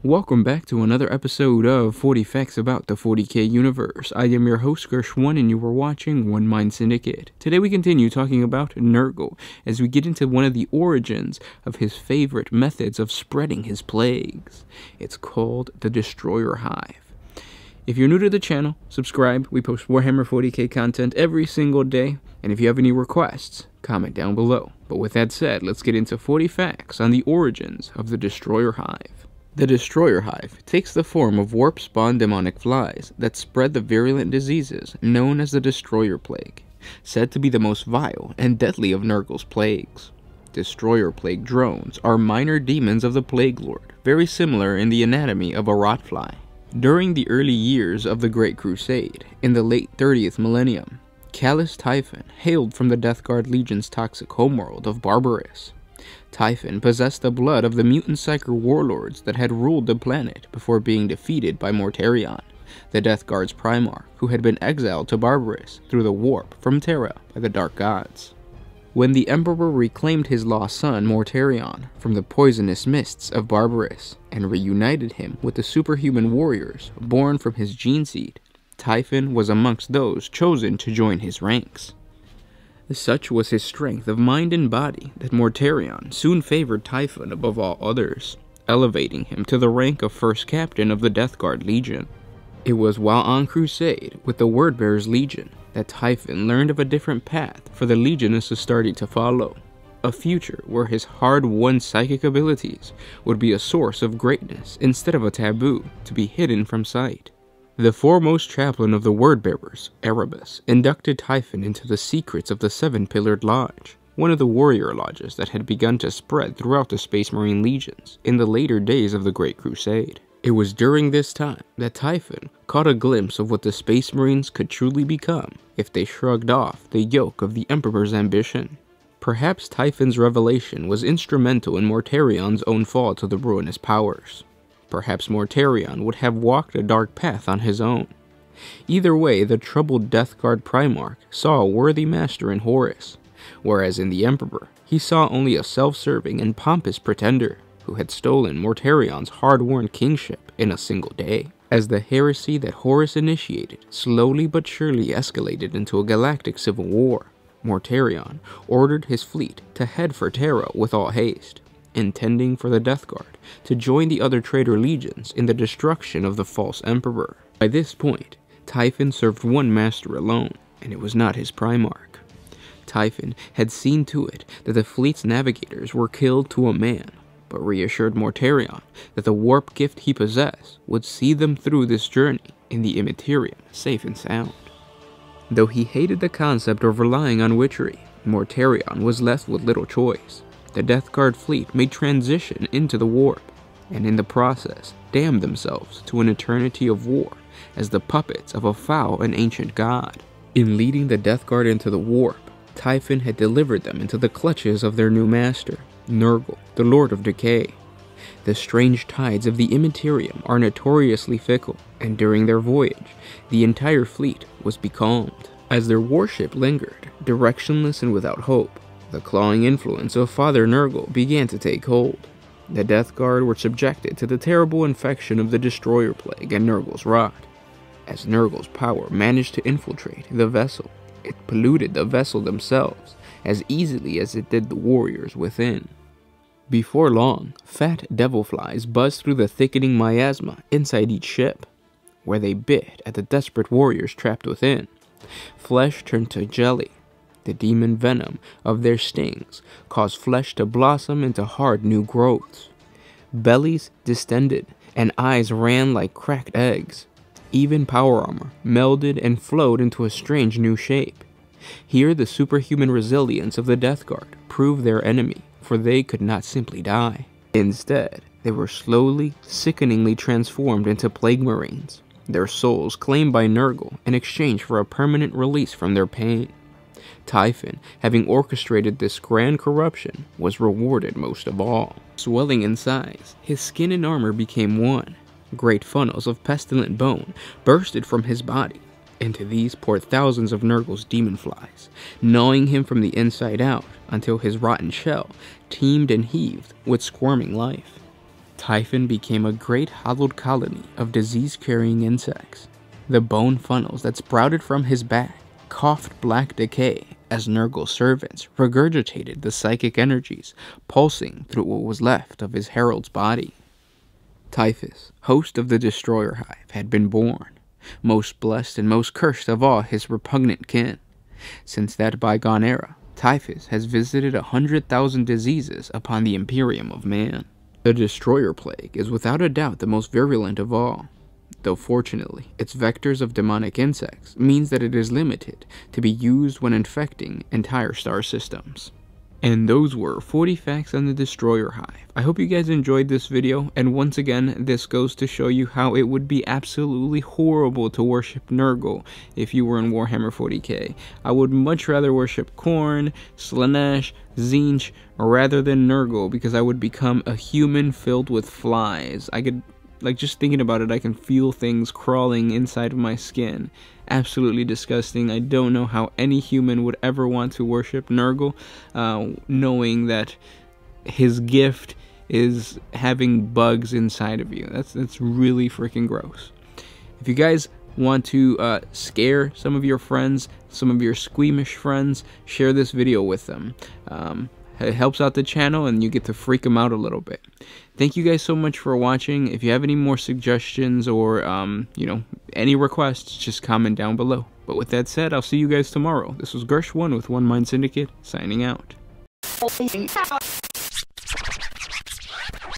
Welcome back to another episode of 40 Facts About the 40K Universe. I am your host, Gershwin, and you are watching One Mind Syndicate. Today we continue talking about Nurgle, as we get into one of the origins of his favorite methods of spreading his plagues. It's called the Destroyer Hive. If you're new to the channel, subscribe. We post Warhammer 40K content every single day, and if you have any requests, comment down below. But with that said, let's get into 40 facts on the origins of the Destroyer Hive. The Destroyer Hive takes the form of warp-spawn demonic flies that spread the virulent diseases known as the Destroyer Plague, said to be the most vile and deadly of Nurgle's plagues. Destroyer Plague drones are minor demons of the Plague Lord, very similar in the anatomy of a rotfly. During the early years of the Great Crusade, in the late 30th millennium, Callous Typhon hailed from the Death Guard Legion's toxic homeworld of Barbarous. Typhon possessed the blood of the mutant psyker warlords that had ruled the planet before being defeated by Mortarion, the Death Guard's Primarch, who had been exiled to Barbarous through the warp from Terra by the Dark Gods. When the Emperor reclaimed his lost son Mortarion from the poisonous mists of Barbarous and reunited him with the superhuman warriors born from his gene seed, Typhon was amongst those chosen to join his ranks. Such was his strength of mind and body that Mortarion soon favored Typhon above all others, elevating him to the rank of first captain of the Death Guard Legion. It was while on crusade with the Wordbearers Legion that Typhon learned of a different path for the Legionists starting to follow, a future where his hard-won psychic abilities would be a source of greatness instead of a taboo to be hidden from sight. The foremost chaplain of the Wordbearers, Erebus, inducted Typhon into the secrets of the Seven-Pillared Lodge, one of the warrior lodges that had begun to spread throughout the Space Marine legions in the later days of the Great Crusade. It was during this time that Typhon caught a glimpse of what the Space Marines could truly become if they shrugged off the yoke of the Emperor's ambition. Perhaps Typhon's revelation was instrumental in Mortarion's own fall to the ruinous powers. Perhaps Mortarion would have walked a dark path on his own. Either way, the troubled Death Guard Primarch saw a worthy master in Horus, whereas in the Emperor, he saw only a self-serving and pompous pretender who had stolen Mortarion's hard-won kingship in a single day. As the heresy that Horus initiated slowly but surely escalated into a galactic civil war, Mortarion ordered his fleet to head for Terra with all haste, intending for the Death Guard to join the other traitor legions in the destruction of the false Emperor. By this point, Typhon served one master alone, and it was not his Primarch. Typhon had seen to it that the fleet's navigators were killed to a man, but reassured Mortarion that the warp gift he possessed would see them through this journey in the Immaterium safe and sound. Though he hated the concept of relying on witchery, Mortarion was left with little choice. The Death Guard fleet made transition into the warp, and in the process damned themselves to an eternity of war as the puppets of a foul and ancient god. In leading the Death Guard into the warp, Typhon had delivered them into the clutches of their new master, Nurgle, the Lord of Decay. The strange tides of the Immaterium are notoriously fickle, and during their voyage, the entire fleet was becalmed. As their warship lingered, directionless and without hope, the clawing influence of Father Nurgle began to take hold. The Death Guard were subjected to the terrible infection of the Destroyer Plague and Nurgle's rot. As Nurgle's power managed to infiltrate the vessel, it polluted the vessel themselves as easily as it did the warriors within. Before long, fat devil flies buzzed through the thickening miasma inside each ship, where they bit at the desperate warriors trapped within. Flesh turned to jelly. The demon venom of their stings caused flesh to blossom into hard new growths. Bellies distended, and eyes ran like cracked eggs. Even power armor melded and flowed into a strange new shape. Here the superhuman resilience of the Death Guard proved their enemy, for they could not simply die. Instead, they were slowly, sickeningly transformed into Plague Marines, their souls claimed by Nurgle in exchange for a permanent release from their pain. Typhon, having orchestrated this grand corruption, was rewarded most of all. Swelling in size, his skin and armor became one. Great funnels of pestilent bone bursted from his body. Into these poured thousands of Nurgle's demon flies, gnawing him from the inside out until his rotten shell teemed and heaved with squirming life. Typhon became a great hollowed colony of disease-carrying insects. The bone funnels that sprouted from his back coughed black decay as Nurgle's servants regurgitated the psychic energies pulsing through what was left of his herald's body. Typhus, host of the Destroyer Hive, had been born, most blessed and most cursed of all his repugnant kin. Since that bygone era, Typhus has visited 100,000 diseases upon the Imperium of Man. The Destroyer Plague is without a doubt the most virulent of all, though fortunately, its vectors of demonic insects means that it is limited to be used when infecting entire star systems. And those were 40 facts on the Destroyer Hive. I hope you guys enjoyed this video, and once again, this goes to show you how it would be absolutely horrible to worship Nurgle if you were in Warhammer 40K. I would much rather worship Khorne, Slaanesh, Tzeentch, rather than Nurgle, because I would become a human filled with flies. I could, like, just thinking about it, I can feel things crawling inside of my skin. Absolutely disgusting. I don't know how any human would ever want to worship Nurgle, knowing that his gift is having bugs inside of you. That's really freaking gross. If you guys want to scare some of your friends, some of your squeamish friends, share this video with them. It helps out the channel and you get to freak them out a little bit. Thank you guys so much for watching. If you have any more suggestions or, any requests, just comment down below. But with that said, I'll see you guys tomorrow. This was Gersh1 with One Mind Syndicate, signing out.